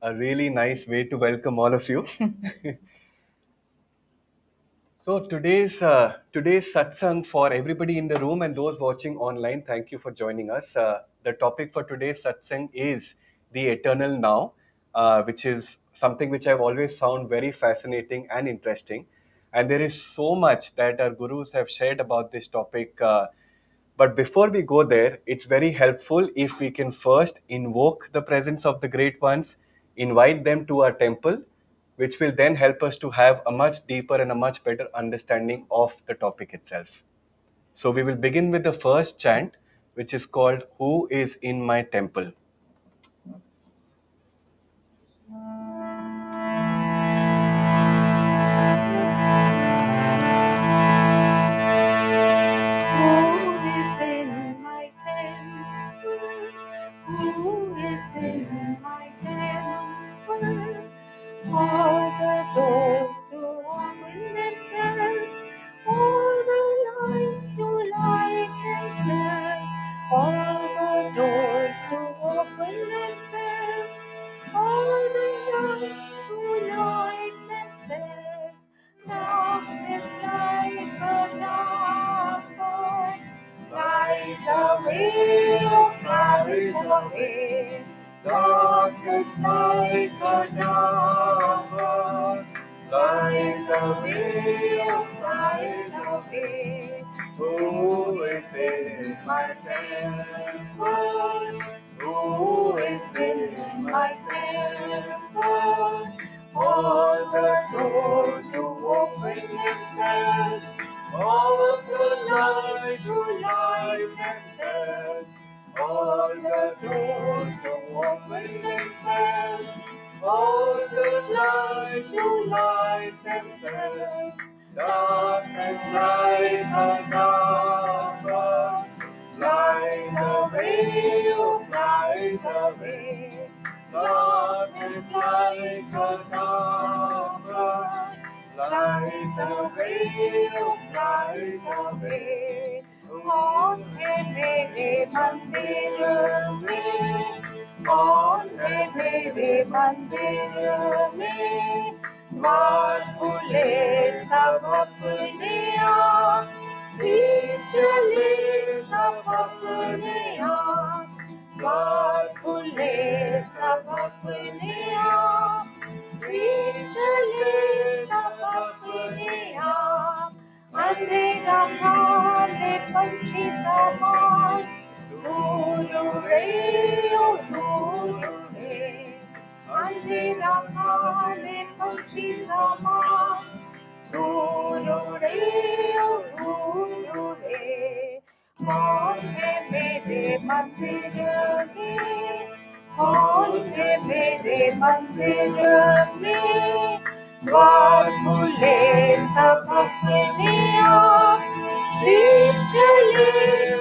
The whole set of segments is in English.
a really nice way to welcome all of you. So today's satsang for everybody in the room and those watching online. Thank you for joining us. The topic for today's satsang is the eternal now, which is something which I've always found very fascinating and interesting. And there is so much that our gurus have shared about this topic. But before we go there, it's very helpful if we can first invoke the presence of the great ones, invite them to our temple, which will then help us to have a much deeper and a much better understanding of the topic itself. So we will begin with the first chant, which is called Who is in my temple? Who is in my temple? Who is in my temple? All the doors to open themselves, all the lights to light themselves, all the doors to open themselves, all the lights to light themselves. Darkness like a dark flies away, oh flies away. Darkness like a dark cloud flies away, oh flies away. Who is in my temple? Who is in my temple? All the doors to open themselves, all the light to light themselves, all the doors to open themselves, all the light to light themselves. Darkness like a dark cloud flies away, oh flies away. Darkness like a dark cloud flies away, oh flies away. कौन है मेरे मंदिर में, कौन है मेरे मंदिर में, द्वार खुले सब अपने आप, दीप जले सब अपने आप, द्वार खुले सब अपने आप, दीप जले सब अपने आप. अंधेरा काले पंछी समान, दूर उड़े ओ दूर उड़े. अंधेरा काले पंछी समान, दूर उड़े ओ दूर उड़े. कौन है मेरे मंदिर में, कौन है मेरे मंदिर में, द्वार खुले सब अपने आप, दीप जले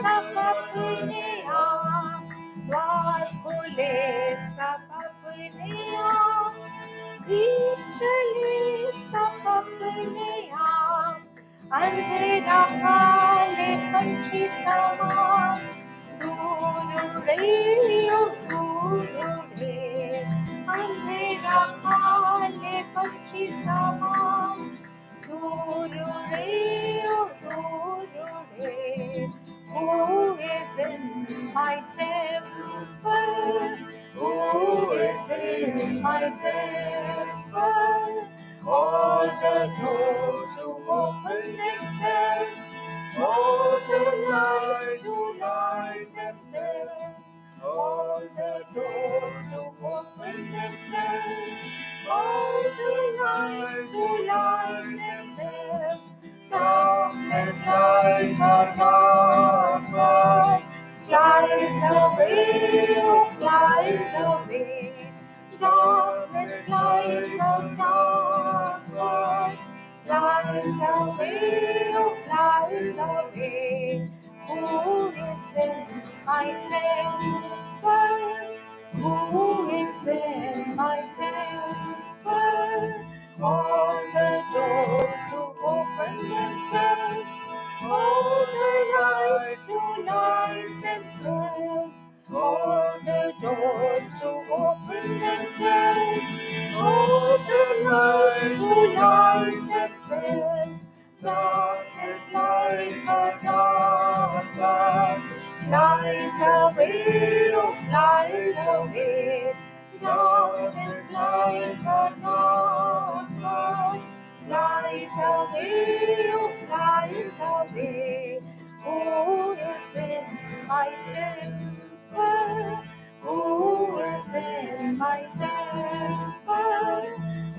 सब अपने आप, द्वार खुले सब अपने आप, दीप जले सब अपने आप. अंधेरा काले पंछी समान, दूर उड़े ओ दूर उड़े. अंधेरा काले पंछी समान, दूर उड़े ओ दूर उड़े. Who is in my temple? Who is in my temple? All the doors to open themselves, all the light to light themselves, all the doors to open themselves, all the light to light themselves. Darkness like a dark cloud flies away, oh flies away. Darkness like a dark cloud flies away, oh flies away. Who is in my temple? Who is in my temple? All the doors to open themselves, all the lights to light themselves, all the doors to open themselves, light themselves. Darkness like a dark cloud flies away, oh flies away. Darkness like a dark cloud flies away, oh flies away. Who is in my temple? Who is in my temple?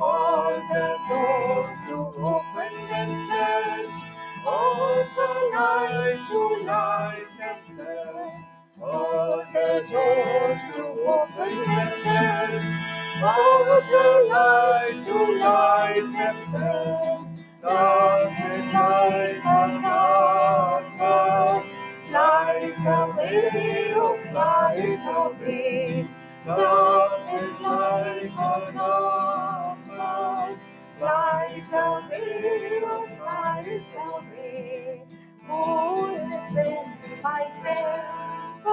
All the doors to open themselves, all the lights to light themselves, all the doors to open themselves, all the lights to light themselves. Darkness like a dark cloud flies away, oh flies away. Darkness like a dark cloud flies away, oh flies away. Who is in my temple?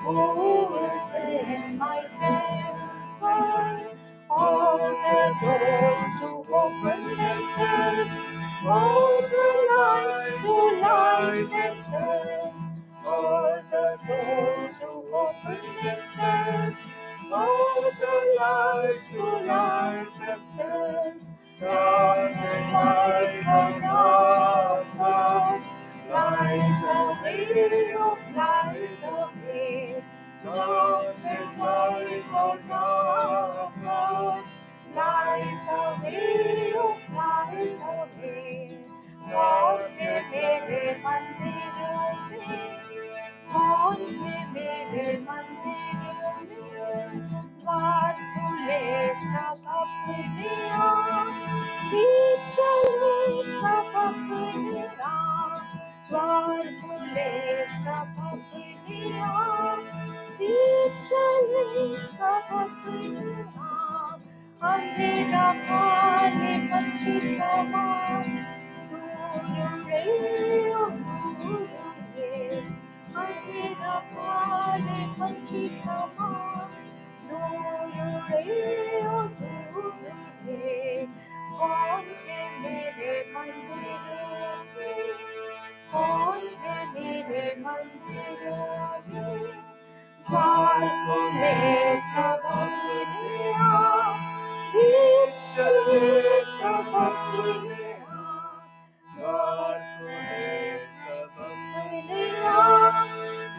Who is in my temple? All the doors to open themselves, all the lights to light themselves, all the doors to open themselves, all the lights to light themselves. Darkness like a dark cloud flies away, oh flies away. Darkness like a dark cloud flies away, oh flies away. कौन है मेरे मंदिर में, कौन है मेरे मंदिर में, द्वार खुले सब अपने आप, दीप जले सब अपने आप, द्वार खुले सब अपने आप, दीप जले सब अपने आप, अंधेरा काले पंछी समान दूर रे ओ दूर रे, अंधेरा काले पंछी समान दूर रे ओ दूर रे. कौन है मेरे मंदिर में, कौन है मेरे मंदिर में, द्वार खुले सब अपने आप, दीप जले सब अपने आप, द्वार खुले सब अपने आप,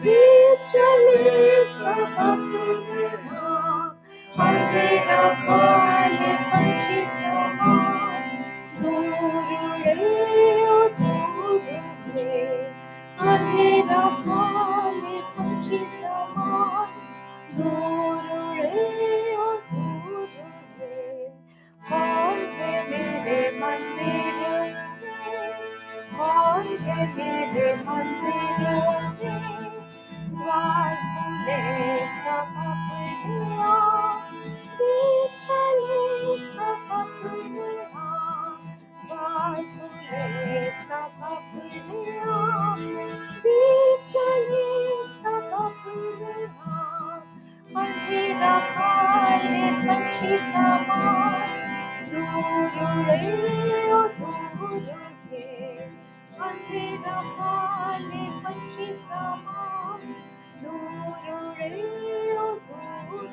दीप जले सब अपने आप, अंधेरा काले पंछी समान दूर रे ओ दूर रे, अंधेरा काले पंछी समान दूर रे ओ दूर रे. कौन है मेरे मंदिर में, कौन है मेरे मंदिर में, द्वार खुले सब अपने आप, दीप जले सब अपने आप, द्वार खुले सब अपने आप, दीप जले सब अपने आप, अंधेरा काले पंछी समान दूर रे ओ दूर रे, अंधेरा काले पंछी समान दूर रे ओ दूर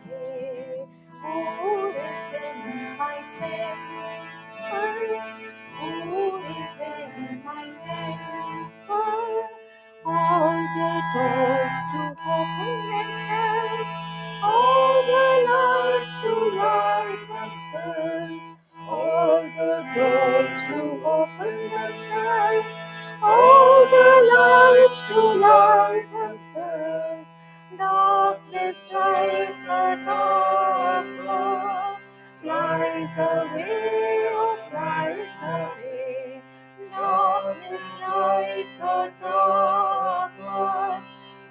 रे. Who is in my temple? Who is in my temple? All the doors to open themselves, all the lights to light themselves, all the doors to open themselves, all the lights to light themselves. Darkness like a dark cloud flies away, oh flies away. Darkness like a dark cloud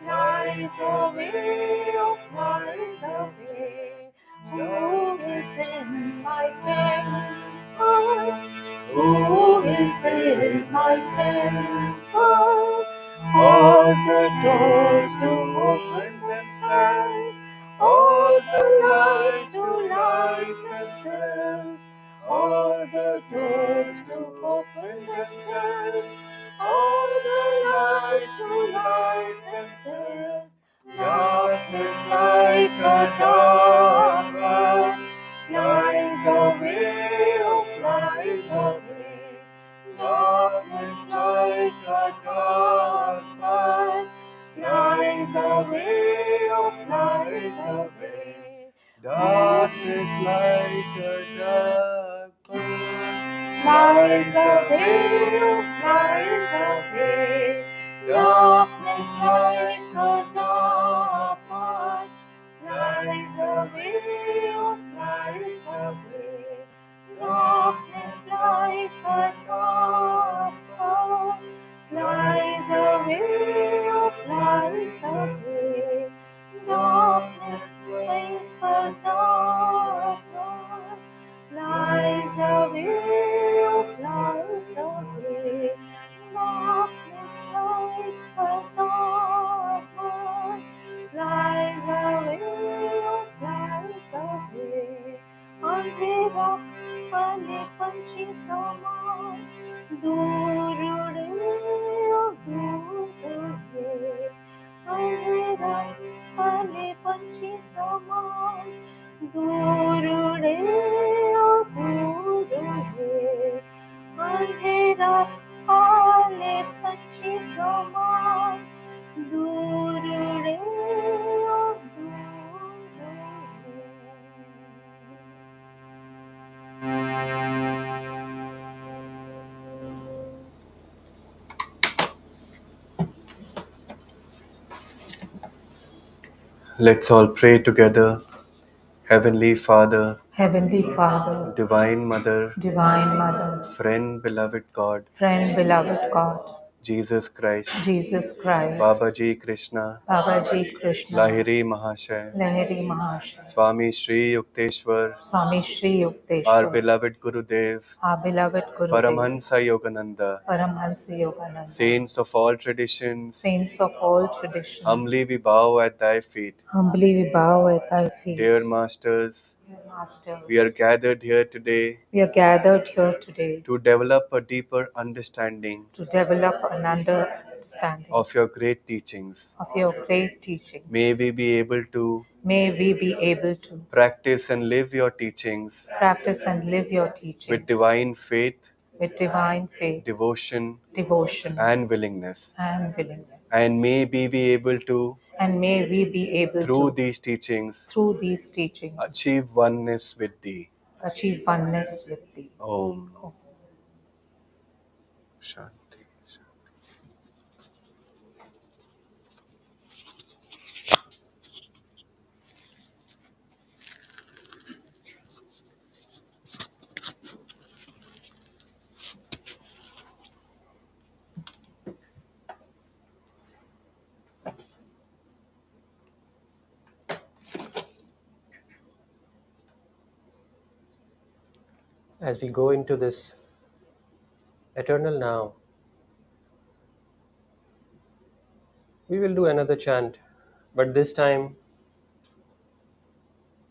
flies away, oh flies away. Who is in my temple? Who is in my temple? All the doors to open themselves, all the lights to light themselves, all the doors to open themselves, all the lights to light themselves. Darkness like a dark cloud flies away, oh flies away. Darkness like a dark cloud flies away, oh flies away. Darkness like a dark cloud Flies away, oh flies away. Darkness like a dark cloud flies away, oh flies away. Darkness like a dark cloud flies away, oh flies away. Darkness like a dark cloud flies away, oh flies away. Darkness like a dark cloud flies away, oh flies away. अंधेरा पले पंछी समान दूर उड़े, ओ दूर उड़े. अंधेरा पले पंछी समान दूर उड़े, ओ दूर उड़े. अंधेरा पले पंछी समान दूर उड़े, ओ दूर उड़े. Let's all pray together. Heavenly Father, Heavenly Father, Divine Mother, Divine Mother, Friend, Beloved God, Friend, Beloved God, Jesus Christ, Jesus Christ, Babaji Krishna, Babaji Krishna, Lahiri Mahashay, Lahiri Mahashay, Swami Sri Yukteswar, Swami Sri our Yukteswar, beloved Gurudev, our beloved Gurudev, Paramhansa Yogananda, Paramhansa Yogananda, saints of all traditions, saints of all traditions, humbly we bow at thy feet. humbly we bow at thy feet. Dear Masters, Dear Masters, we are gathered here today we are gathered here today to develop a deeper understanding to develop an understanding of your great teachings. of your great teachings. May we be able to May we be able to practice and live your teachings practice and live your teachings with divine faith, with divine faith, devotion, devotion, and willingness. and willingness. And may we be able to, And may we be able through to, these teachings, through these teachings, achieve oneness with thee. achieve oneness with thee. Om. Shanti. As we go into this eternal now, we will do another chant, but this time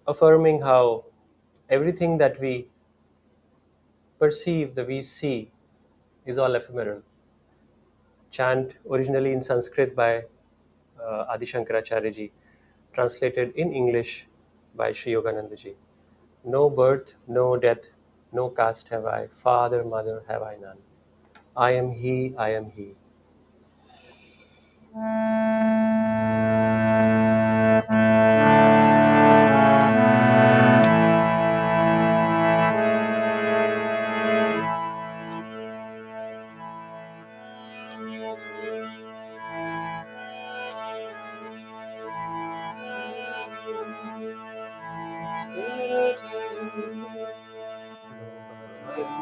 affirming how everything that we perceive, that we see, is all ephemeral. Chant originally in Sanskrit by Adi Shankaracharya ji, translated in English by Sri Yogananda ji. No birth, no death, no caste have I, father, mother have I none. I am he, I am he.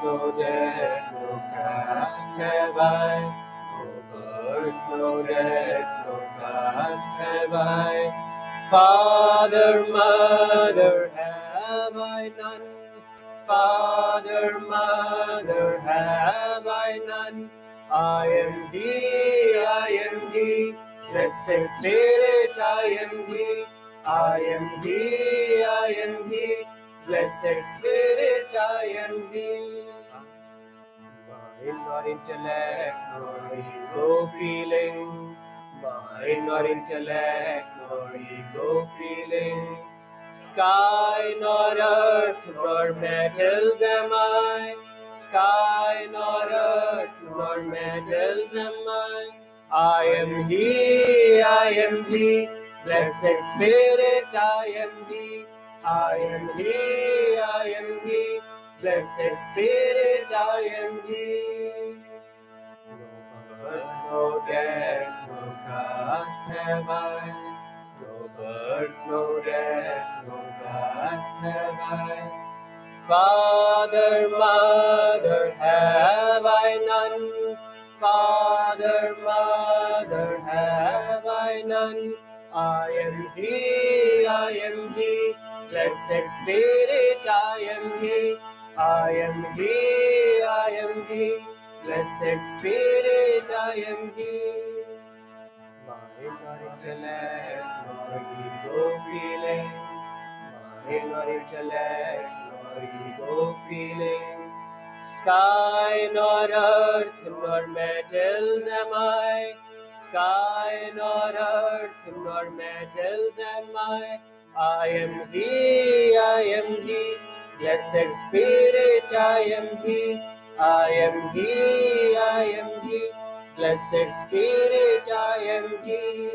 No death, no caste have I. No birth, no death, no caste have I. Father, mother, have I none. Father, mother, have I none. I am he, I am he. Blessed Spirit, I am he. I am he, I am he. Blessed Spirit, I am He. Mind nor intellect nor ego feeling. Mind nor intellect nor ego feeling. Sky nor earth nor metals am I. Sky nor earth nor metals am I. I am He, I am He. Blessed Spirit, I am He. I am He, I am He. Blessed Spirit, I am He. No birth, no death, no caste have I. No birth, no death, no caste have I. Father, mother, have I none. Father, mother, have I none. I am He, I am He. Blessed Spirit, I am He. I am He, I am He. Blessed Spirit, I am He. Mind nor intellect nor ego feeling. Mind nor intellect nor ego feeling. Sky nor earth nor metals am I. Sky nor earth nor metals am I. I am He, I am He. Blessed Spirit, I am He. I am He, I am He. Blessed Spirit, I am He.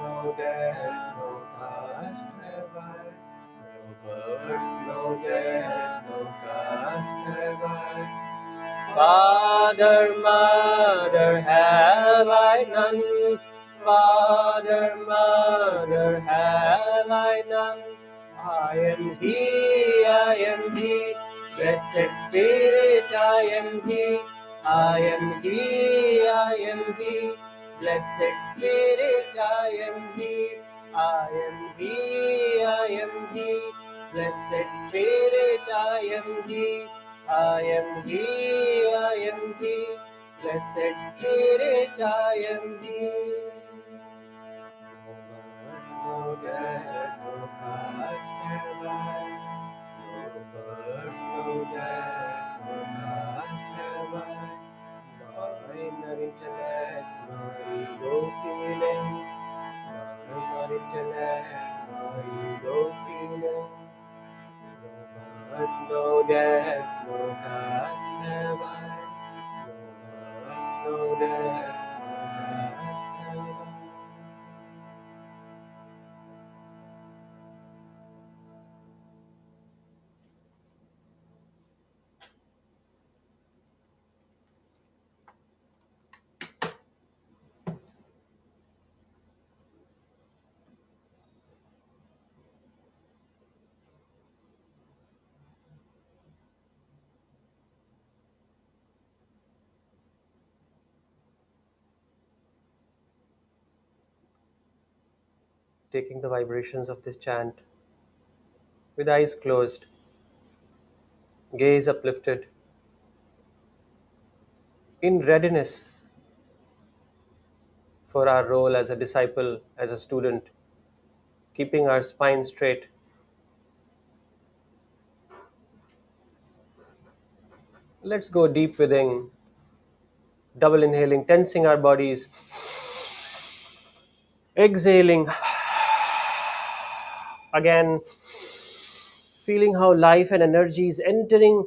No death, no caste have I. No birth, no death, no caste have I. Father, mother, have I none. Father, mother, have I none. I am He, I am He. Blessed Spirit, I am He. I am He, I am He. Blessed Spirit, I am He. I am He, I am He. Blessed Spirit, I am He. I am He, I am He. Blessed Spirit, I am He. No death, no caste have I. No birth, no death, no caste have I. Mind nor intellect, nor ego feeling. Mind nor intellect, nor ego feeling. No birth, no death, no caste have I. No birth, no death, no caste have I. Taking the vibrations of this chant with eyes closed, gaze uplifted, in readiness for our role as a disciple, as a student, keeping our spine straight. Let's go deep within, double inhaling, tensing our bodies, exhaling again, feeling how life and energy is entering,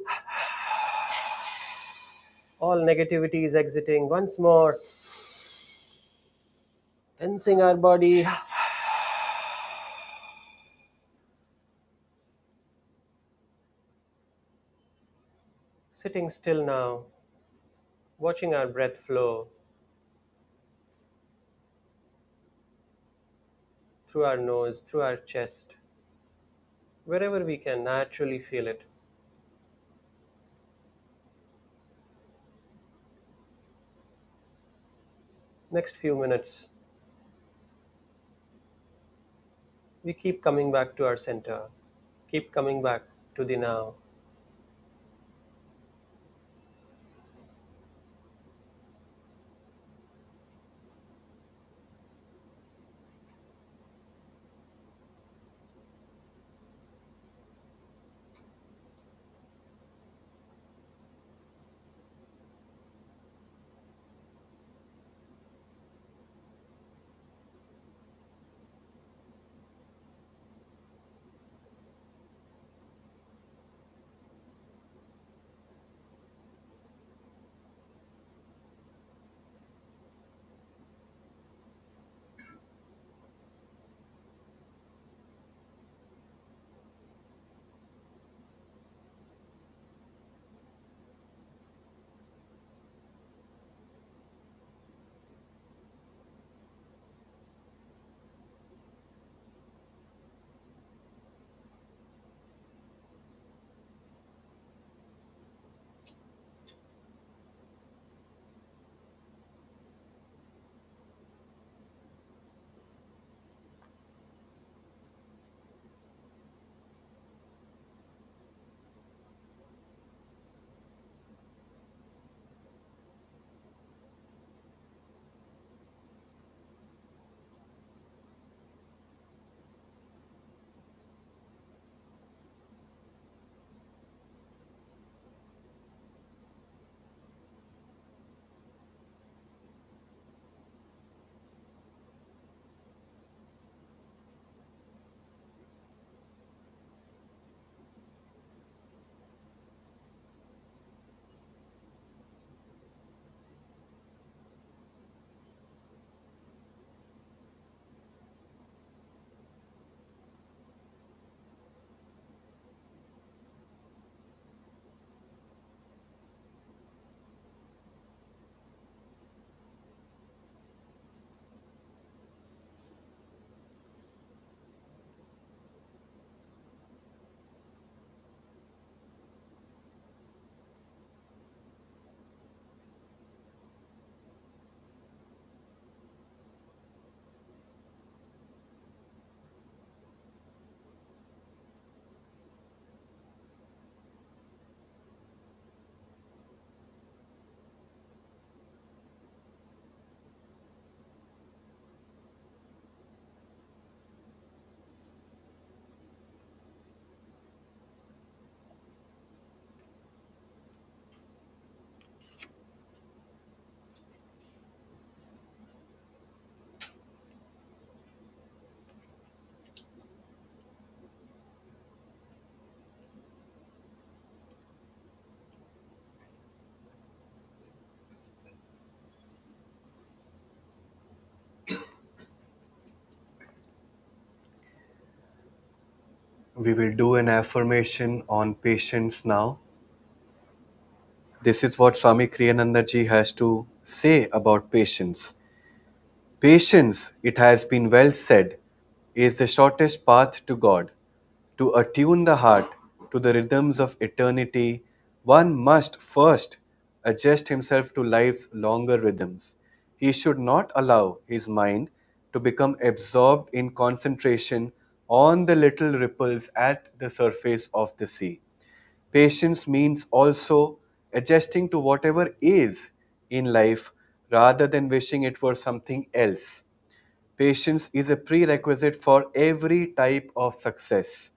all negativity is exiting. Once more, tensing our body, sitting still now, watching our breath flow through our nose, through our chest, wherever we can naturally feel it. Next few minutes, we keep coming back to our center, keep coming back to the now. We will do an affirmation on patience now. This is what Swami Kriyananda ji has to say about patience. Patience, it has been well said, is the shortest path to God. To attune the heart to the rhythms of eternity, one must first adjust himself to life's longer rhythms. He should not allow his mind to become absorbed in concentration on the little ripples at the surface of the sea. Patience means also adjusting to whatever is in life rather than wishing it were something else. Patience is a prerequisite for every type of success.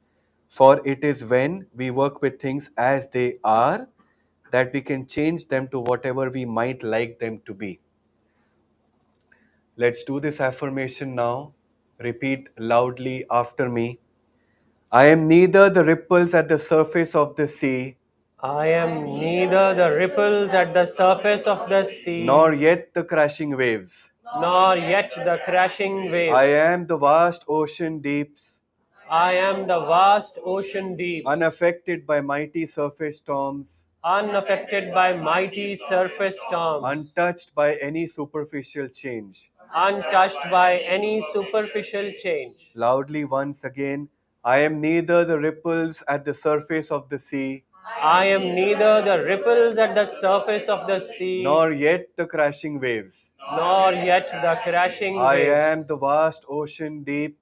For it is when we work with things as they are that we can change them to whatever we might like them to be. Let's do this affirmation now. Repeat loudly after me. I am neither the ripples at the surface of the sea, I am neither the ripples at the surface of the sea, nor yet the crashing waves. nor yet the crashing I waves. am the vast ocean deeps, I am the vast ocean deeps, unaffected by mighty surface storms, unaffected by mighty surface storms, untouched by any superficial change. untouched by any superficial change. Loudly once again, I am neither the ripples at the surface of the sea, I am neither the ripples at the surface of the sea, nor yet the crashing waves. nor yet the crashing I am waves. the vast ocean deep,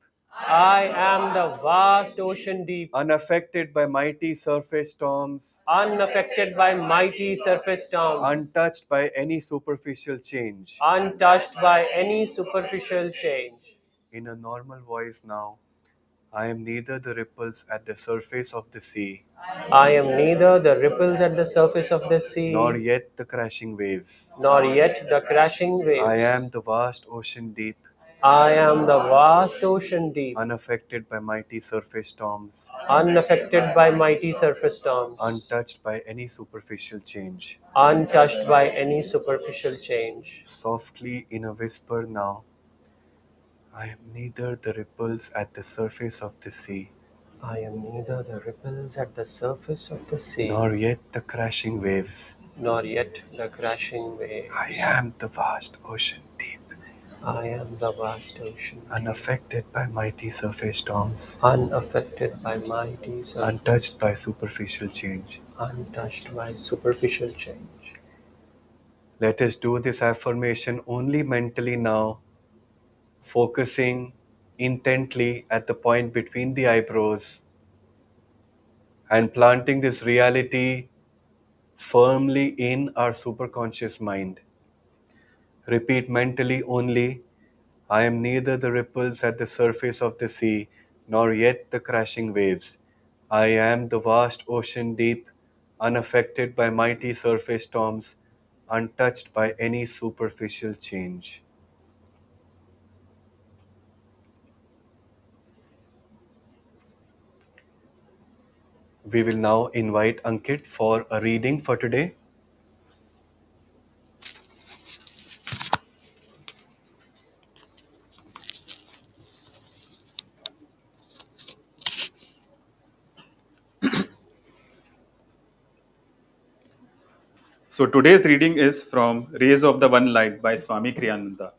I am the vast ocean deep, unaffected by mighty surface storms, unaffected by mighty surface storms, untouched by any superficial change. untouched by any superficial change. In a normal voice now, I am neither the ripples at the surface of the sea, I am neither the ripples at the surface of the nor sea, yet the crashing waves. nor yet the crashing I am waves. the vast ocean deep, I am the vast ocean deep, unaffected by mighty surface storms, unaffected by mighty surface storms, untouched by any superficial change. untouched by any superficial change. Softly in a whisper now, I am neither the ripples at the surface of the sea, I am neither the ripples at the surface of the sea, nor yet the crashing waves. nor yet the crashing I waves. am the vast ocean deep, I am the vast ocean deep, unaffected by mighty surface storms, unaffected by mighty surface, untouched by superficial change. untouched by superficial change. Let us do this affirmation only mentally now, focusing intently at the point between the eyebrows and planting this reality firmly in our superconscious mind. Repeat mentally only, I am neither the ripples at the surface of the sea, nor yet the crashing waves. I am the vast ocean deep, unaffected by mighty surface storms, untouched by any superficial change. We will now invite Ankit for a reading for today. So today's reading is from Rays of the One Light by Swami Kriyananda.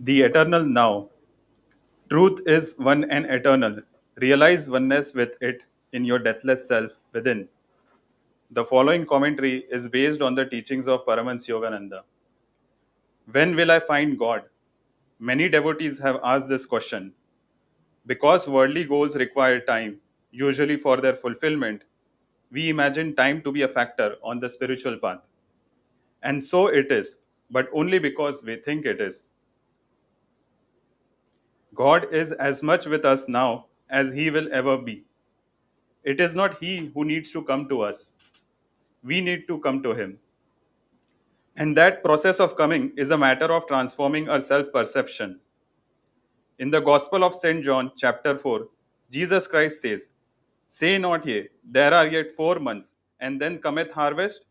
The eternal now. Truth is one and eternal. Realize oneness with it in your deathless self within. The following commentary is based on the teachings of Paramahansa Yogananda. When will I find God? Many devotees have asked this question. Because worldly goals require time, usually for their fulfillment, we imagine time to be a factor on the spiritual path. And so it is, but only because we think it is. God is as much with us now as He will ever be. It is not He who needs to come to us. We need to come to Him. And that process of coming is a matter of transforming our self perception. In the Gospel of St. John, chapter 4, Jesus Christ says, Say not ye, there are yet 4 months, and then cometh harvest?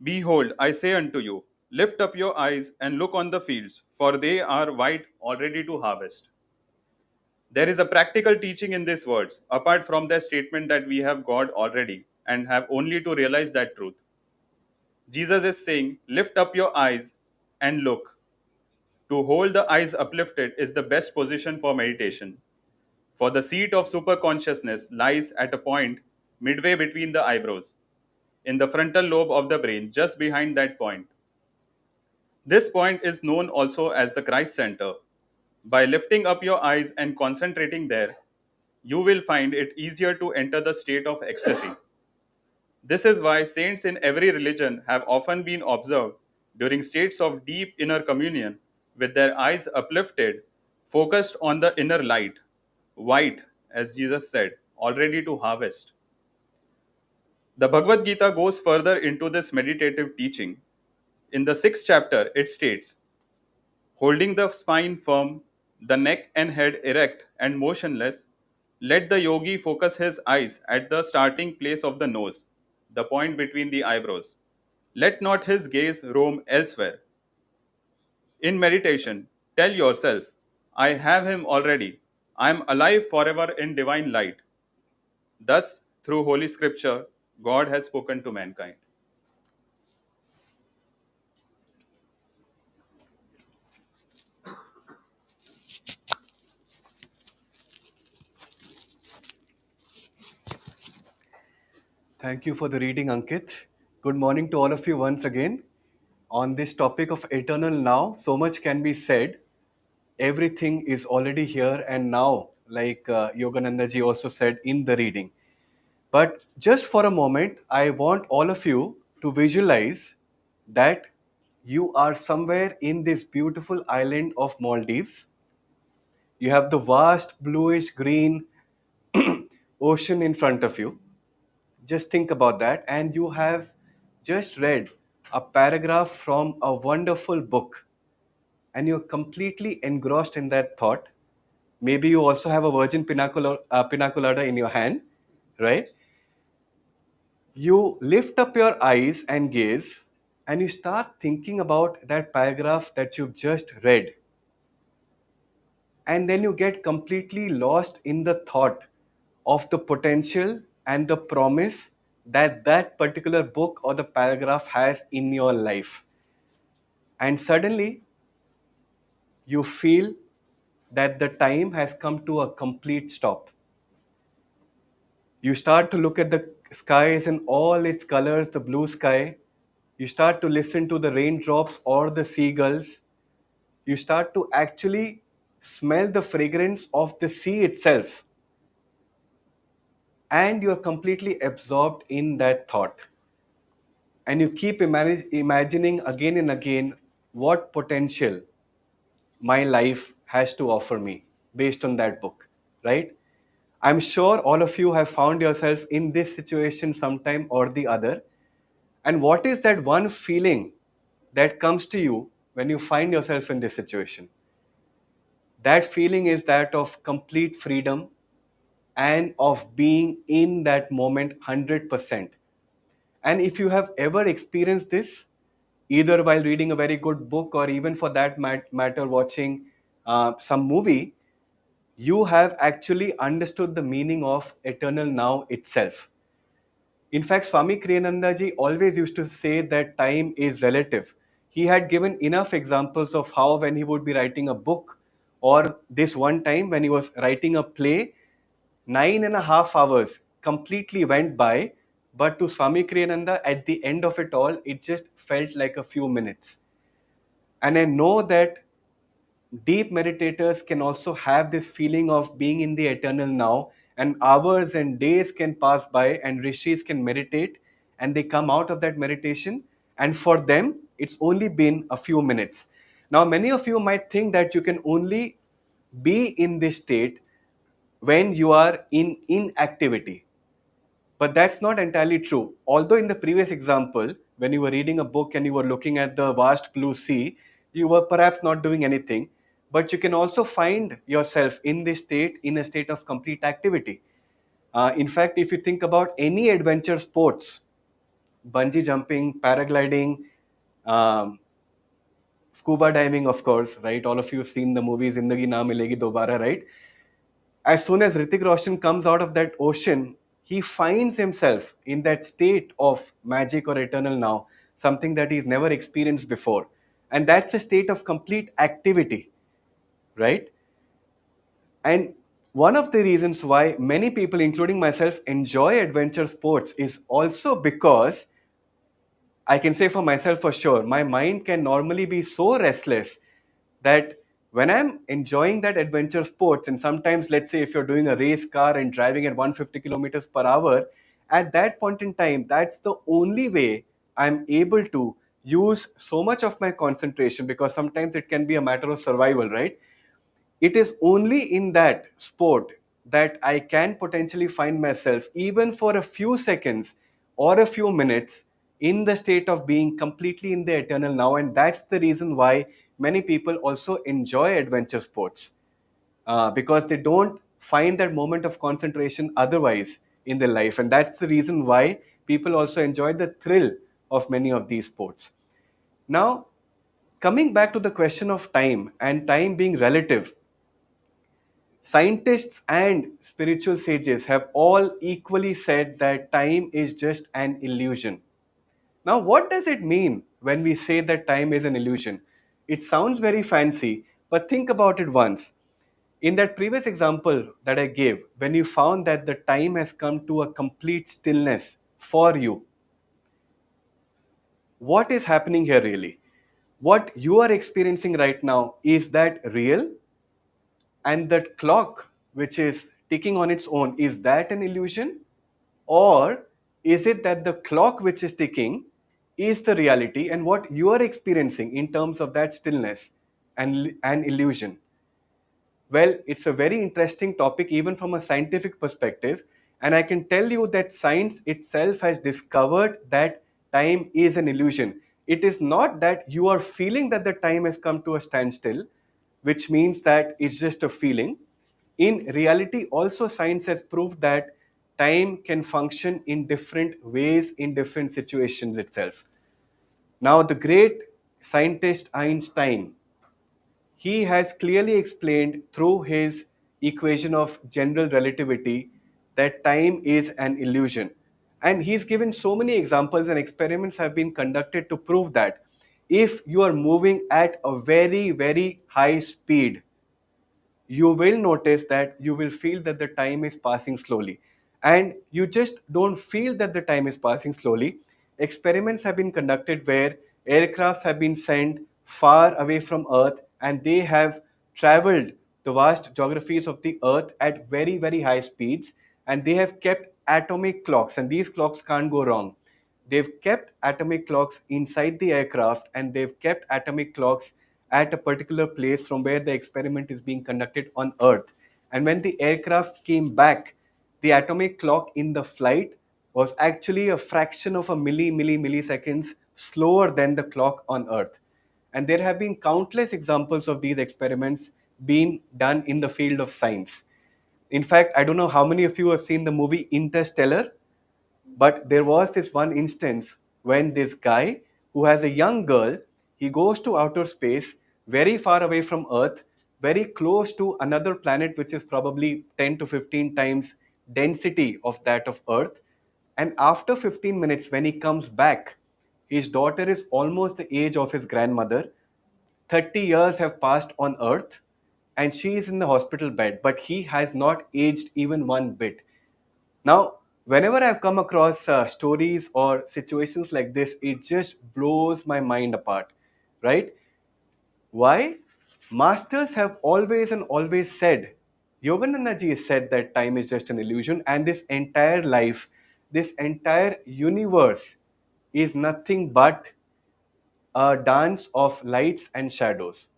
Behold, I say unto you, lift up your eyes and look on the fields, for they are white already to harvest. There is a practical teaching in these words, apart from the statement that we have God already and have only to realize that truth. Jesus is saying, lift up your eyes and look. To hold the eyes uplifted is the best position for meditation. For the seat of superconsciousness lies at a point midway between the eyebrows, in the frontal lobe of the brain, just behind that point. This point is known also as the Christ center. By lifting up your eyes and concentrating there, you will find it easier to enter the state of ecstasy. This is why saints in every religion have often been observed during states of deep inner communion with their eyes uplifted, focused on the inner light, white, as Jesus said, already to harvest. The Bhagavad Gita goes further into this meditative teaching. In the sixth chapter, it states, holding the spine firm, the neck and head erect and motionless, let the yogi focus his eyes at the starting place of the nose, the point between the eyebrows. Let not his gaze roam elsewhere. In meditation, tell yourself, I have him already. I am alive forever in divine light. Thus, through Holy Scripture, God has spoken to mankind. Thank you for the reading, Ankit. Good morning to all of you once again. On this topic of eternal now, so much can be said. Everything is already here and now, like Yogananda ji also said in the reading. But just for a moment, I want all of you to visualize that you are somewhere in this beautiful island of Maldives. You have the vast bluish green ocean in front of you. Just think about that. And you have just read a paragraph from a wonderful book, and you're completely engrossed in that thought. Maybe you also have a virgin pina colada in your hand, right? You lift up your eyes and gaze, and you start thinking about that paragraph that you've just read. And then you get completely lost in the thought of the potential and the promise that that particular book or the paragraph has in your life. And suddenly you feel that the time has come to a complete stop. You start to look at the skies in all its colors, the blue sky. You start to listen to the raindrops or the seagulls. You start to actually smell the fragrance of the sea itself. And you're completely absorbed in that thought. And you keep imagining again and again what potential my life has to offer me based on that book, right? I'm sure all of you have found yourself in this situation sometime or the other. And what is that one feeling that comes to you when you find yourself in this situation? That feeling is that of complete freedom and of being in that moment 100%. And if you have ever experienced this, either while reading a very good book or even for that matter watching some movie, you have actually understood the meaning of eternal now itself. In fact, Swami Kriyananda ji always used to say that time is relative. He had given enough examples of how when he would be writing a book, or this one time when he was writing a play, 9.5 hours completely went by, but to Swami Kriyananda at the end of it all, it just felt like a few minutes. And I know that deep meditators can also have this feeling of being in the eternal now, and hours and days can pass by, and rishis can meditate and they come out of that meditation, and for them, it's only been a few minutes. Now, many of you might think that you can only be in this state when you are in inactivity. But that's not entirely true. Although, in the previous example, when you were reading a book and you were looking at the vast blue sea, you were perhaps not doing anything. But you can also find yourself in this state, in a state of complete activity. In fact, if you think about any adventure sports, bungee jumping, paragliding, um, scuba diving, of course, right? All of you have seen the movies Zindagi Na Milegi Dobara, right? As soon as Ritik Roshan comes out of that ocean, he finds himself in that state of magic or eternal now, something that he's never experienced before. And that's a state of complete activity, right? And one of the reasons why many people, including myself, enjoy adventure sports is also because I can say for myself for sure, my mind can normally be so restless that when I'm enjoying that adventure sports, and sometimes let's say if you're doing a race car and driving at 150 kilometers per hour, at that point in time, that's the only way I'm able to use so much of my concentration, because sometimes it can be a matter of survival, right? It is only in that sport that I can potentially find myself, even for a few seconds or a few minutes, in the state of being completely in the eternal now. And that's the reason why many people also enjoy adventure sports, because they don't find that moment of concentration otherwise in their life. And that's the reason why people also enjoy the thrill of many of these sports. Now, coming back to the question of time and time being relative, scientists and spiritual sages have all equally said that time is just an illusion. Now, what does it mean when we say that time is an illusion? It sounds very fancy, but think about it once. In that previous example that I gave, when you found that the time has come to a complete stillness for you, what is happening here really? What you are experiencing right now, is that real? And that clock which is ticking on its own, is that an illusion? Or is it that the clock which is ticking is the reality, and what you are experiencing in terms of that stillness and an illusion? Well, it's a very interesting topic even from a scientific perspective, and I can tell you that science itself has discovered that time is an illusion. It is not that you are feeling that the time has come to a standstill, which means that it's just a feeling. In reality, also science has proved that time can function in different ways in different situations itself. Now, the great scientist Einstein, he has clearly explained through his equation of general relativity that time is an illusion. And he's given so many examples, and experiments have been conducted to prove that if you are moving at a very, very high speed, you will notice that you will feel that the time is passing slowly. And you just don't feel that the time is passing slowly. Experiments have been conducted where aircrafts have been sent far away from Earth, and they have traveled the vast geographies of the Earth at very, very high speeds, and they have kept atomic clocks, and these clocks can't go wrong. They've kept atomic clocks inside the aircraft, and they've kept atomic clocks at a particular place from where the experiment is being conducted on Earth. And when the aircraft came back, the atomic clock in the flight was actually a fraction of a milliseconds slower than the clock on Earth. And there have been countless examples of these experiments being done in the field of science. In fact, I don't know how many of you have seen the movie Interstellar, but there was this one instance when this guy who has a young girl, he goes to outer space, very far away from Earth, very close to another planet which is probably 10 to 15 times density of that of Earth. And after 15 minutes, when he comes back, his daughter is almost the age of his grandmother. 30 years have passed on Earth, and she is in the hospital bed, but he has not aged even one bit. Now, whenever I've come across stories or situations like this, it just blows my mind apart, right? Why? Masters have always and always said, Yogananda ji said that time is just an illusion, and this entire life, this entire universe is nothing but a dance of lights and shadows.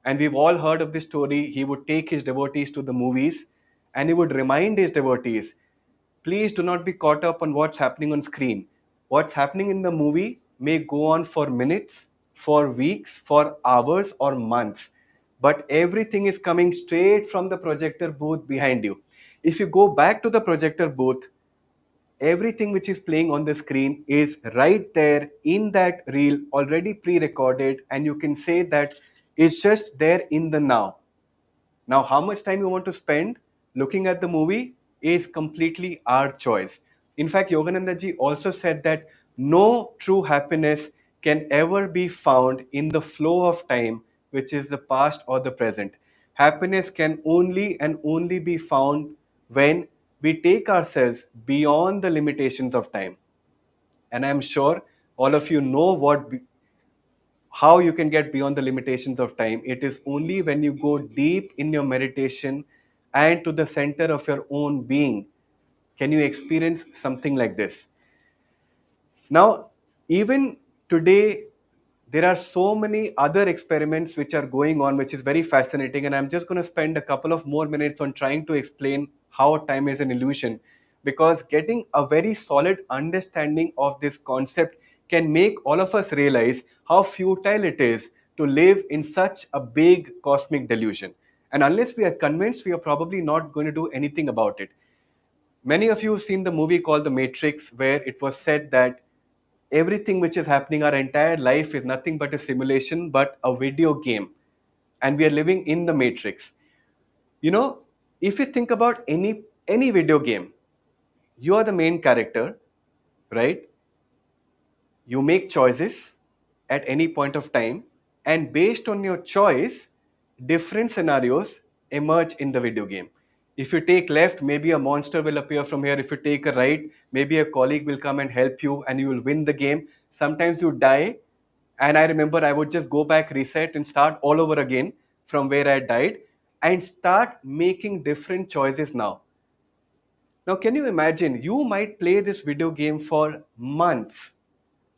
And we've all heard of this story. He would take his devotees to the movies, and he would remind his devotees, please do not be caught up on what's happening on screen. What's happening in the movie may go on for minutes, for weeks, for hours, or months. But everything is coming straight from the projector booth behind you. If you go back to the projector booth, everything which is playing on the screen is right there in that reel, already pre-recorded, and you can say that it's just there in the now. Now, how much time you want to spend? looking at the movie is completely our choice. In fact, Yogananda ji also said that no true happiness can ever be found in the flow of time, which is the past or the present. Happiness can only and only be found when we take ourselves beyond the limitations of time. And I'm sure all of you know how you can get beyond the limitations of time. It is only when you go deep in your meditation and to the center of your own being can you experience something like this. Now, even today, there are so many other experiments which are going on, which is very fascinating. And I'm just going to spend a couple of more minutes on trying to explain how time is an illusion. Because getting a very solid understanding of this concept can make all of us realize how futile it is to live in such a big cosmic delusion. And unless we are convinced, we are probably not going to do anything about it. Many of you have seen the movie called The Matrix, where it was said that everything which is happening, our entire life is nothing but a simulation, but a video game. And we are living in the Matrix. You know, if you think about any video game, you are the main character, right? You make choices at any point of time, and based on your choice, different scenarios emerge in the video game. If you take left, maybe a monster will appear from here. If you take a right, maybe a colleague will come and help you and you will win the game. Sometimes you die, and I remember I would just go back, reset, and start all over again from where I died and start making different choices now. Now, can you imagine? You might play this video game for months,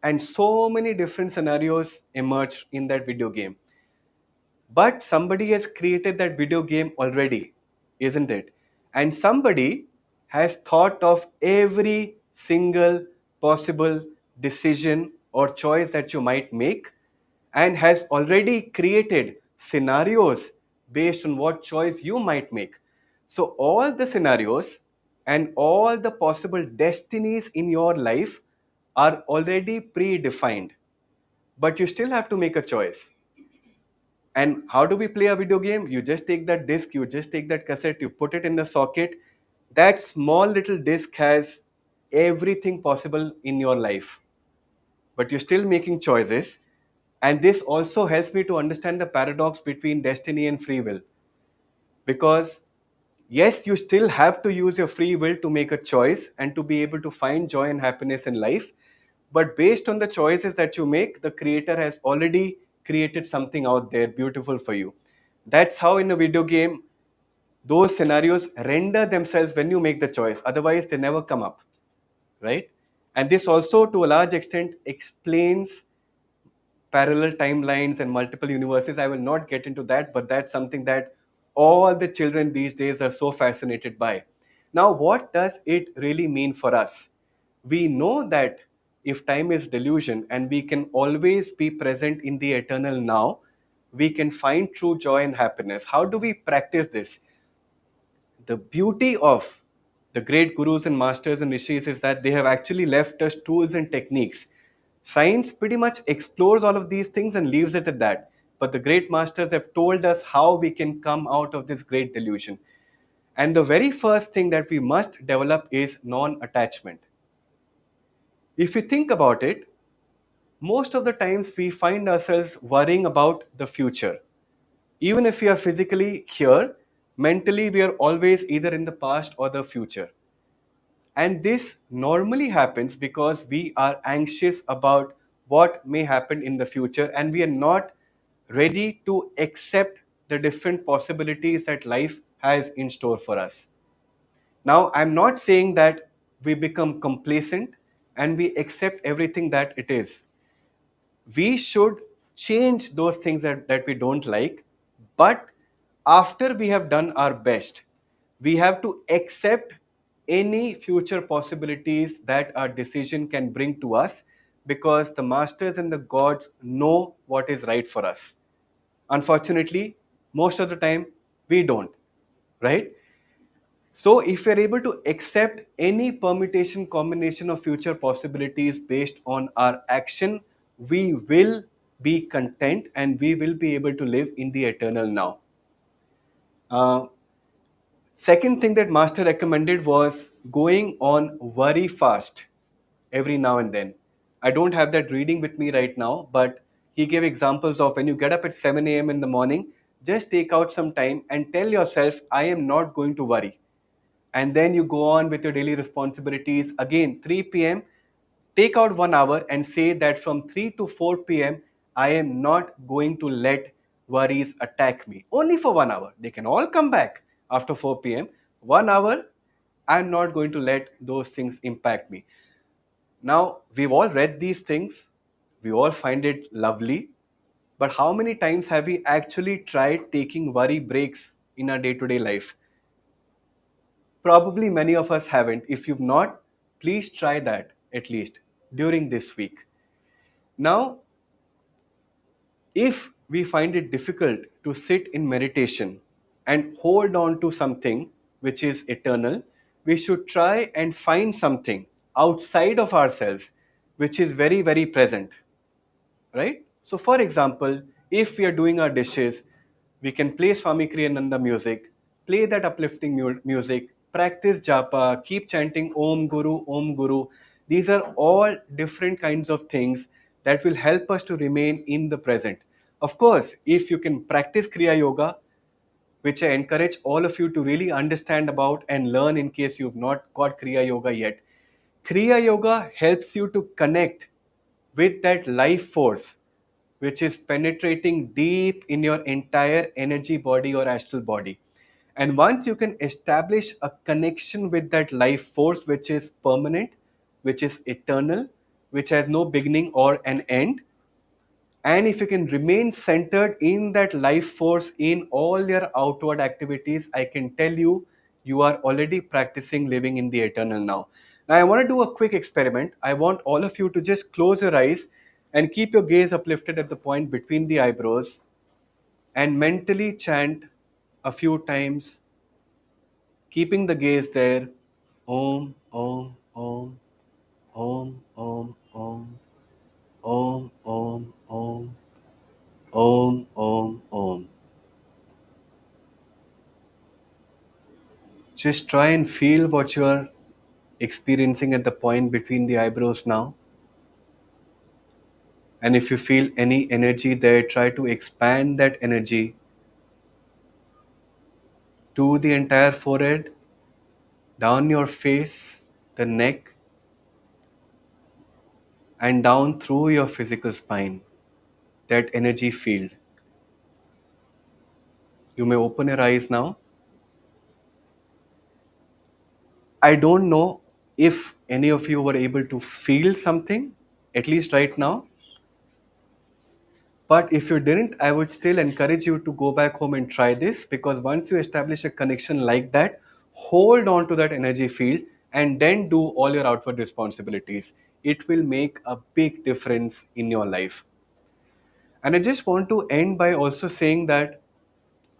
and so many different scenarios emerge in that video game. But somebody has created that video game already, isn't it? And somebody has thought of every single possible decision or choice that you might make and has already created scenarios based on what choice you might make. So, all the scenarios and all the possible destinies in your life are already predefined, but you still have to make a choice. And how do we play a video game? You just take that disc, you just take that cassette, you put it in the socket. That small little disc has everything possible in your life, but you're still making choices. And this also helps me to understand the paradox between destiny and free will. Because yes, you still have to use your free will to make a choice and to be able to find joy and happiness in life. But based on the choices that you make, the creator has already created something out there beautiful for you. That's how in a video game, those scenarios render themselves when you make the choice. Otherwise, they never come up, right? And this also, to a large extent, explains parallel timelines and multiple universes. I will not get into that, but that's something that all the children these days are so fascinated by. Now, what does it really mean for us? We know that if time is delusion and we can always be present in the eternal now, we can find true joy and happiness. How do we practice this? The beauty of the great gurus and masters and rishis is that they have actually left us tools and techniques. Science pretty much explores all of these things and leaves it at that. But the great masters have told us how we can come out of this great delusion. And the very first thing that we must develop is non attachment. If you think about it, most of the times we find ourselves worrying about the future. Even if we are physically here, mentally we are always either in the past or the future. And this normally happens because we are anxious about what may happen in the future and we are not ready to accept the different possibilities that life has in store for us. Now, I'm not saying that we become complacent and we accept everything that it is. We should change those things that we don't like, but after we have done our best, we have to accept any future possibilities that our decision can bring to us because the masters and the gods know what is right for us. Unfortunately, most of the time we don't, right? So, if we are able to accept any permutation combination of future possibilities based on our action, we will be content and we will be able to live in the eternal now. Uh, Second thing that master recommended was going on worry fast every now and then. I don't have that reading with me right now, but he gave examples of when you get up at 7 a.m. in the morning, just take out some time and tell yourself, I am not going to worry. And then you go on with your daily responsibilities. Again, 3 p.m., take out 1 hour and say that from 3 to 4 p.m., I am not going to let worries attack me. Only for 1 hour. They can all come back after 4 p.m. 1 hour, I'm not going to let those things impact me. Now, we've all read these things, we all find it lovely, but how many times have we actually tried taking worry breaks in our day to day life? Probably many of us haven't. If you've not, please try that at least during this week. Now, if we find it difficult to sit in meditation and hold on to something which is eternal, we should try and find something outside of ourselves which is very, very present, right? So, for example, if we are doing our dishes, we can play Swami Kriyananda music, play that uplifting music, practice japa, keep chanting Om Guru, Om Guru. These are all different kinds of things that will help us to remain in the present. Of course, if you can practice Kriya Yoga, which I encourage all of you to really understand about and learn in case you've not got Kriya Yoga yet. Kriya Yoga helps you to connect with that life force which is penetrating deep in your entire energy body or astral body. And once you can establish a connection with that life force which is permanent, which is eternal, which has no beginning or an end, and if you can remain centered in that life force in all your outward activities, I can tell you, you are already practicing living in the eternal now. Now, I want to do a quick experiment. I want all of you to just close your eyes and keep your gaze uplifted at the point between the eyebrows and mentally chant a few times, keeping the gaze there. Om, Om, Om, Om, Om, Om, Om, Om, Om, Om, Om, Om. Just try and feel what you are experiencing at the point between the eyebrows now. And if you feel any energy there, try to expand that energy to the entire forehead, down your face, the neck, and down through your physical spine. That energy field. You may open your eyes now. I don't know if any of you were able to feel something, at least right now. But if you didn't, I would still encourage you to go back home and try this, because once you establish a connection like that, hold on to that energy field and then do all your outward responsibilities. It will make a big difference in your life. And I just want to end by also saying that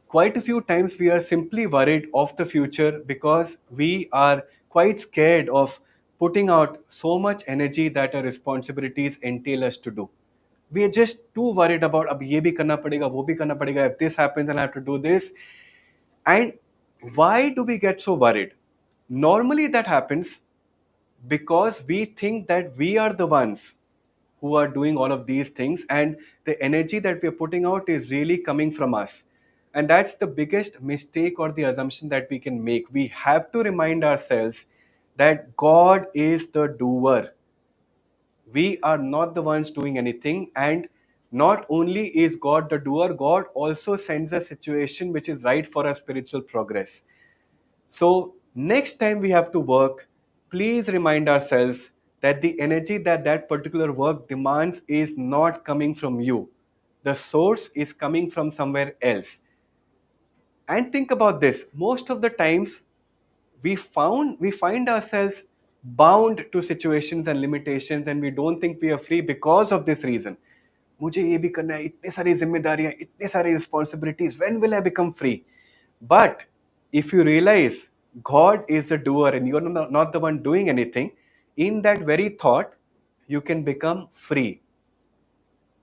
quite a few times we are simply worried of the future because we are quite scared of putting out so much energy that our responsibilities entail us to do. We are just too worried about अब ये भी करना पड़ेगा वो भी करना पड़ेगा, if this happens then I have to do this. And why do we get so worried? Normally that happens because we think that we are the ones who are doing all of these things, and the energy that we are putting out is really coming from us. And that's the biggest mistake or the assumption that we can make. We have to remind ourselves that God is the doer. We are not the ones doing anything. And not only is God the doer, God also sends a situation which is right for our spiritual progress. So, next time we have to work, please remind ourselves that the energy that that particular work demands is not coming from you. The source is coming from somewhere else. And think about this, most of the times we find ourselves bound to situations and limitations, and we don't think we are free because of this reason. मुझे ये भी करना है, इतने सारी जिम्मेदारियां, इतने सारी responsibilities, when will I become free? But if you realize God is the doer and you're not the one doing anything, in that very thought you can become free.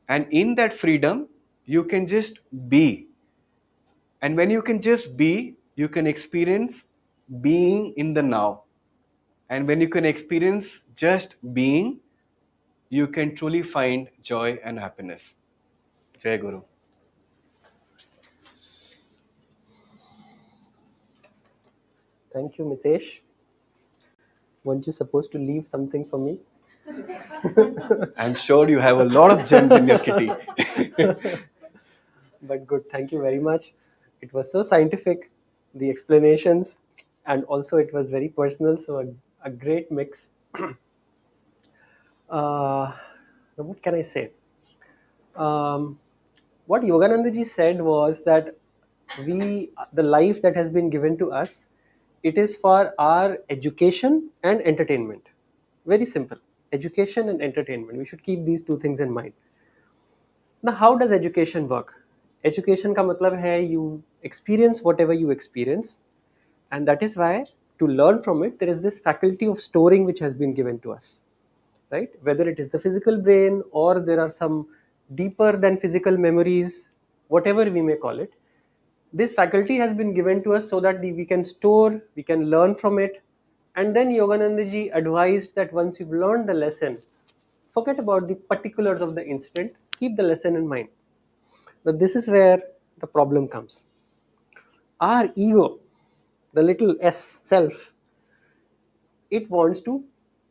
And in that freedom you can just be. And when you can just be, you can experience being in the now. And when you can experience just being, you can truly find joy and happiness. Jai Guru. Thank you, Mitesh. Weren't you supposed to leave something for me? I'm sure you have a lot of gems in your kitty. But good, thank you very much. It was so scientific, the explanations, and also it was very personal, so a great mix. Now what can I say? Um, what Yogananda ji said was that the life that has been given to us, it is for our education and entertainment. Very simple. Education and entertainment. We should keep these two things in mind. Now, how does education work? Education का मतलब है you experience whatever you experience, and that is why to learn from it there is this faculty of storing which has been given to us, right? Whether it is the physical brain or there are some deeper than physical memories, whatever we may call it, this faculty has been given to us so that we can store, we can learn from it. And then Yogananda ji advised that once you've learned the lesson, forget about the particulars of the incident, keep the lesson in mind. But this is where the problem comes. Our ego, the little s self, it wants to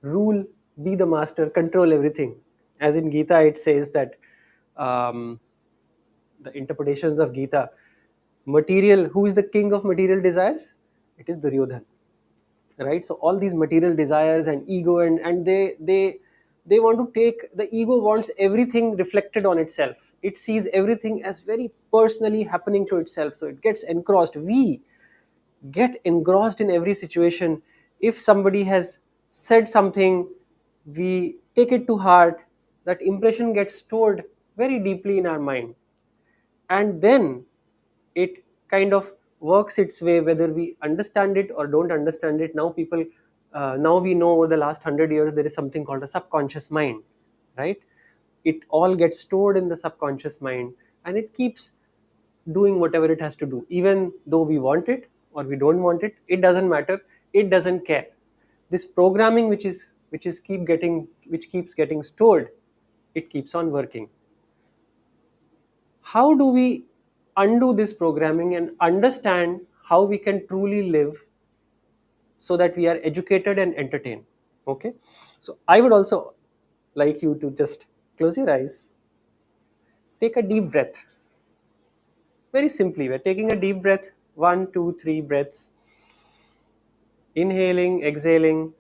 rule, be the master, control everything. As in Gita, it says that um, the interpretations of Gita, material, who is the king of material desires? It is Duryodhan, right? So all these material desires and ego, and they want to take, the ego wants everything reflected on itself. It sees everything as very personally happening to itself, so it gets engrossed. We get engrossed in every situation. If somebody has said something, we take it to heart. That impression gets stored very deeply in our mind, and then it kind of works its way, whether we understand it or don't understand it. Now people, now we know over the last 100 years there is something called a subconscious mind, right? It all gets stored in the subconscious mind, and it keeps doing whatever it has to do, even though we want it or we don't want it. It doesn't matter. It doesn't care. This programming which keeps getting stored, it keeps on working. How do we undo this programming and understand how we can truly live so that we are educated and entertained? Okay, so I would also like you to just close your eyes, take a deep breath. Very simply, we're taking a deep breath, 1 2 3 breaths, inhaling, exhaling,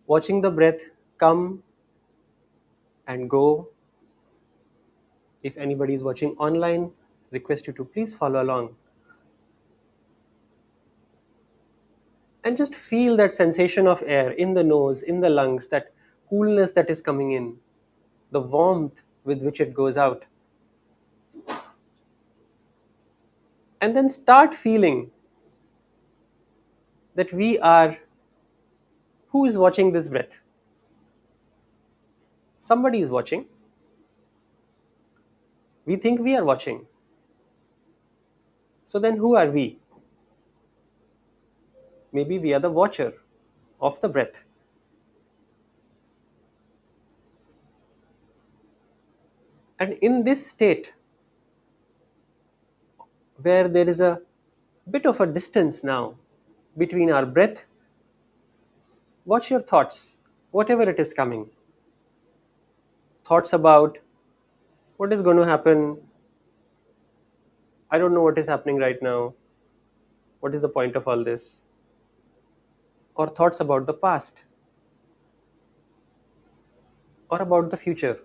watching the breath come and go. If anybody is watching online, request you to please follow along and just feel that sensation of air in the nose, in the lungs, that coolness that is coming in, the warmth with which it goes out. And then start feeling that we are, who is watching this breath? Somebody is watching. We think we are watching. So then who are we? Maybe we are the watcher of the breath. And in this state, where there is a bit of a distance now between our breath, watch your thoughts, whatever it is coming. Thoughts about what is going to happen. I don't know what is happening right now. What is the point of all this? Or thoughts about the past or about the future.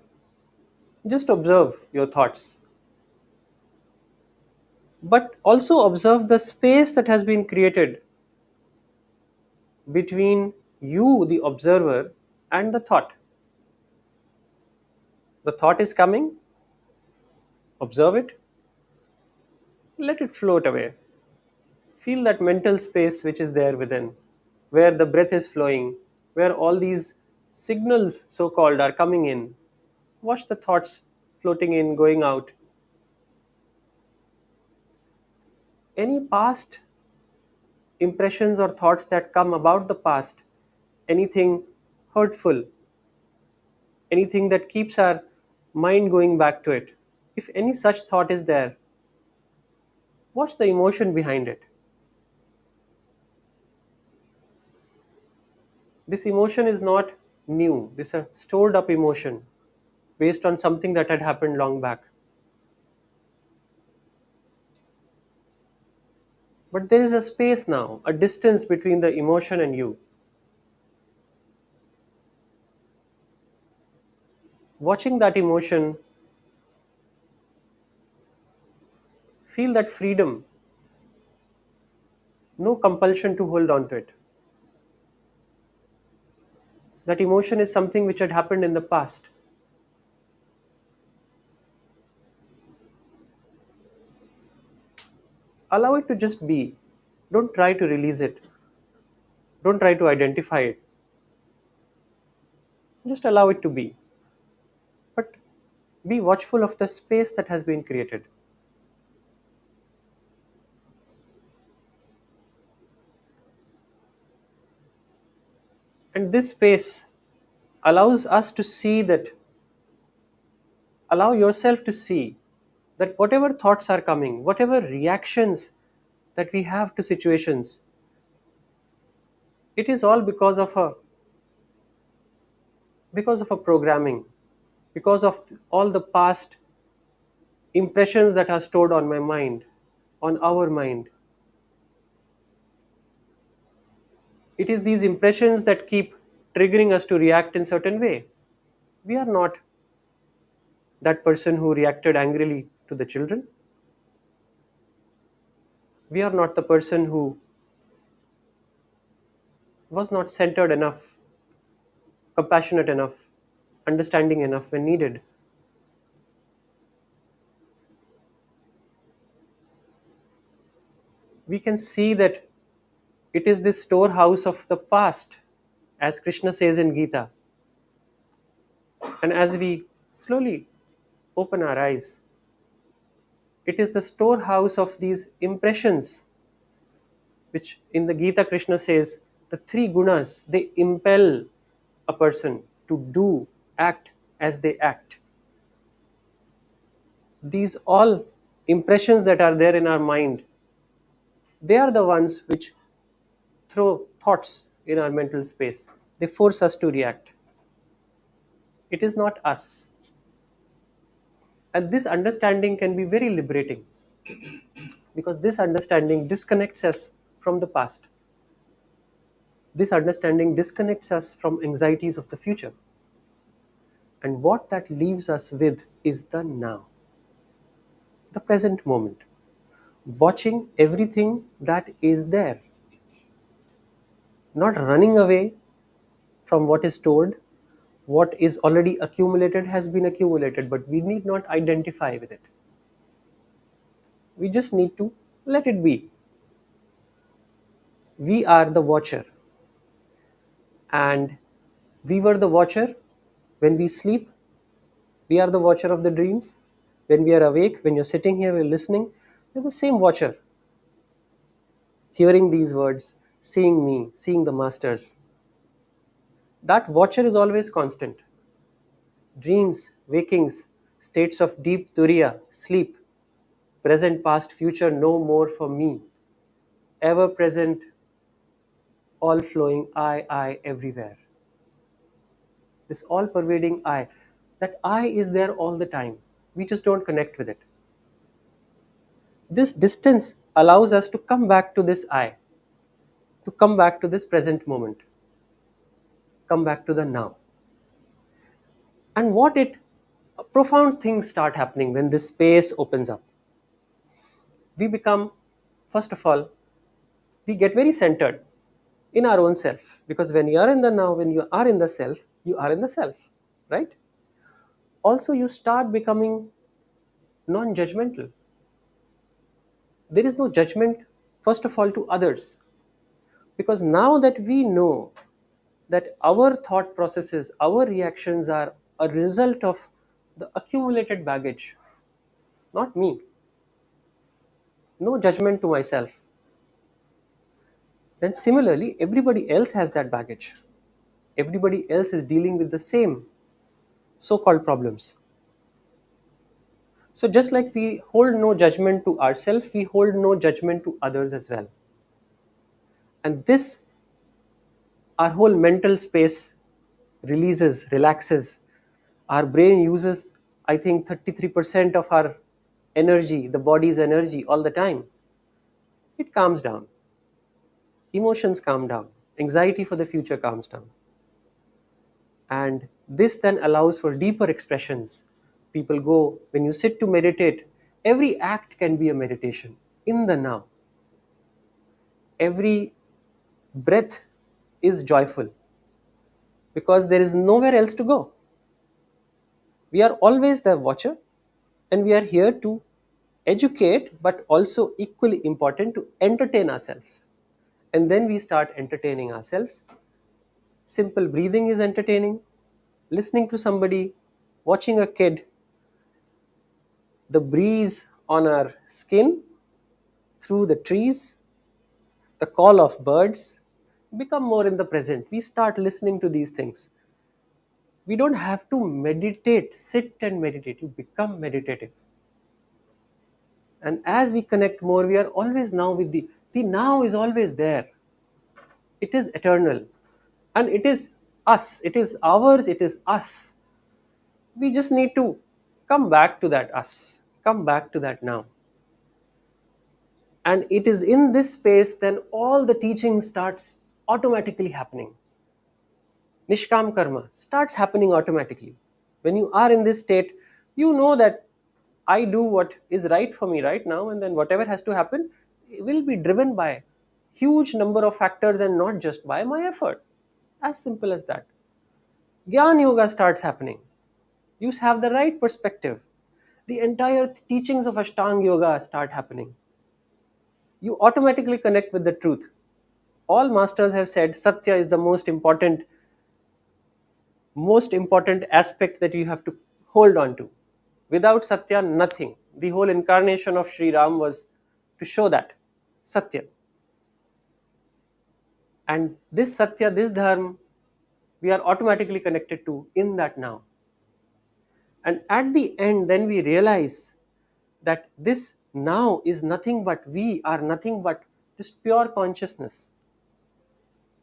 Just observe your thoughts. But also observe the space that has been created between you, the observer, and the thought. The thought is coming, observe it, let it float away. Feel that mental space which is there within, where the breath is flowing, where all these signals, so called, are coming in. Watch the thoughts floating in, going out. any past impressions or thoughts that come about the past, anything hurtful, anything that keeps our mind going back to it, if any such thought is there, what's the emotion behind it? This emotion is not new, this is a stored up emotion based on something that had happened long back. But there is a space now, a distance between the emotion and you. Watching that emotion, feel that freedom, no compulsion to hold on to it. That emotion is something which had happened in the past. Allow it to just be. Don't try to release it. Don't try to identify it. Just allow it to be. But be watchful of the space that has been created. And this space allows us to see that, allow yourself to see that whatever thoughts are coming, whatever reactions that we have to situations, it is all because of a programming, because of all the past impressions that are stored on my mind, on our mind. It is these impressions that keep triggering us to react in certain way. We are not that person who reacted angrily to the children. We are not the person who was not centered enough, compassionate enough, understanding enough when needed. We can see that it is this storehouse of the past, as Krishna says in Gita. And as we slowly open our eyes, it is the storehouse of these impressions, which in the Gita Krishna says the three gunas, they impel a person to do, act as they act. These all impressions that are there in our mind, they are the ones which throw thoughts in our mental space. They force us to react. It is not us. And this understanding can be very liberating because this understanding disconnects us from the past. This understanding disconnects us from anxieties of the future. And what that leaves us with is the now, the present moment, watching everything that is there, not running away from what is stored. What is already accumulated has been accumulated, but we need not identify with it. We just need to let it be. We are the watcher, and we were the watcher when we sleep. We are the watcher of the dreams. When we are awake, when you're sitting here, we're listening, you're the same watcher, hearing these words, seeing me, seeing the masters. That watcher is always constant. Dreams, wakings, states of deep turiya, sleep, present, past, future, no more for me. Ever present, all flowing I everywhere. This all pervading I. That I is there all the time. We just don't connect with it. This distance allows us to come back to this I, to come back to this present moment, come back to the now. And profound things start happening when this space opens up. We become, first of all, we get very centered in our own self, because when you are in the now, when you are in the self, you are in the self, right? Also, you start becoming non-judgmental. There is no judgment, first of all, to others, because now that we know that our thought processes, our reactions are a result of the accumulated baggage, not me. no judgment to myself, then similarly, everybody else has that baggage. Everybody else is dealing with the same so called problems. So, just like we hold no judgment to ourselves, we hold no judgment to others as well. And this, our whole mental space releases, relaxes. Our brain uses, I think, 33% of our energy, the body's energy, all the time. It calms down. Emotions calm down. Anxiety for the future calms down. And this then allows for deeper expressions. People go, when you sit to meditate, every act can be a meditation in the now. Every breath is joyful because there is nowhere else to go. We are always the watcher, and we are here to educate, but also equally important to entertain ourselves. And then we start entertaining ourselves. Simple breathing is entertaining. Listening to somebody, watching a kid, the breeze on our skin, through the trees, the call of birds, become more in the present. We start listening to these things. We don't have to meditate, sit and meditate. You become meditative. And as we connect more, we are always now with the now is always there. It is eternal. And it is us. It is ours. It is us. We just need to come back to that us. Come back to that now. And it is in this space then all the teaching starts automatically happening. Nishkam karma starts happening automatically. When you are in this state, you know that I do what is right for me right now, and then whatever has to happen will be driven by huge number of factors and not just by my effort. As simple as that. Gyan yoga starts happening. You have the right perspective. The entire teachings of Ashtanga yoga start happening. You automatically connect with the truth. All masters have said Satya is the most important aspect that you have to hold on to. Without Satya, nothing. The whole incarnation of Sri Ram was to show that Satya. And this Satya, this Dharma, we are automatically connected to in that now. And at the end, then we realize that this now is nothing but we are nothing but just pure consciousness.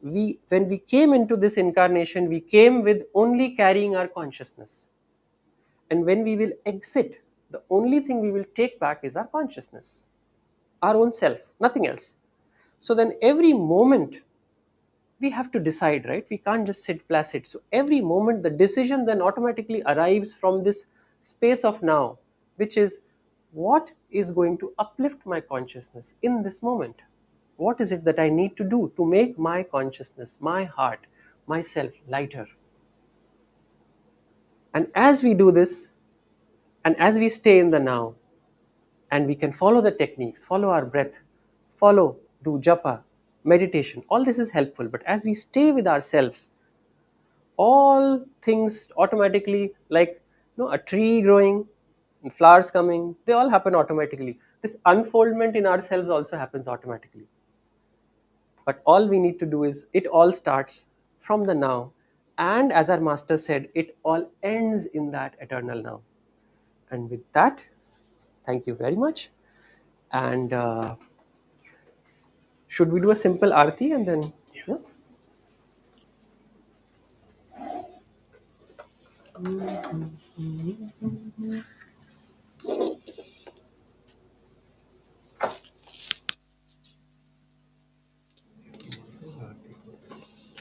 When we came into this incarnation, we came with only carrying our consciousness. And when we will exit, the only thing we will take back is our consciousness, our own self, nothing else. So then every moment we have to decide, right? We can't just sit placid. So every moment the decision then automatically arrives from this space of now, which is what is going to uplift my consciousness in this moment? What is it that I need to do to make my consciousness, my heart, myself lighter? And as we do this, and as we stay in the now, and we can follow the techniques, follow our breath, do japa, meditation, all this is helpful. But as we stay with ourselves, all things automatically, like a tree growing and flowers coming, they all happen automatically. This unfoldment in ourselves also happens automatically. But all we need to do is, it all starts from the now, and as our master said, it all ends in that eternal now. And with that, thank you very much. And should we do a simple arti and then yeah?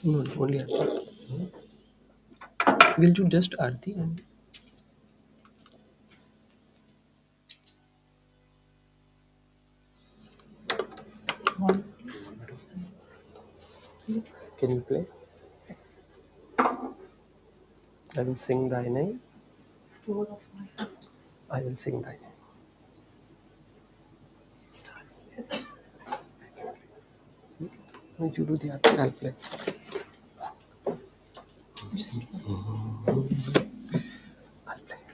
No, only arti. We'll do just arti and can you play? I will sing thy name. I will sing thy name. It starts with. When you do the arti, I'll play. Just I'll play.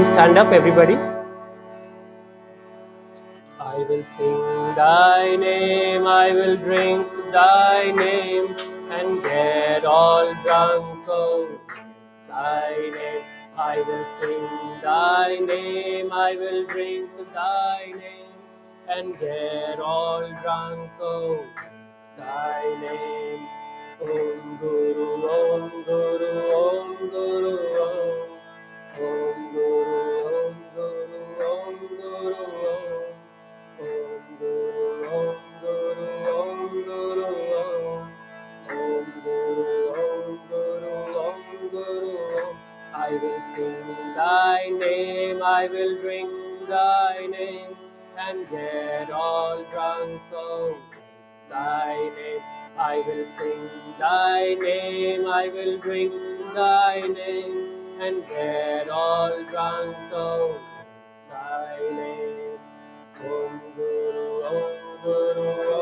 Please stand up, everybody. I will sing thy name, I will drink thy name, and get all drunk on thy name. I will sing thy name, I will drink thy name, and get all drunk on thy name. Om Guru, Om Guru, Om Guru, Om. Om Guru, Om Guru, Om Guru, Om. Om Guru, Om Guru, Om Guru, Om. Om Guru, Om Guru, Om Guru, Om. I will sing thy name, I will drink thy name, and get all drunk on thy name. I will sing thy name, I will drink thy name, and get all drunk on thy name. Om Guru, Om Guru,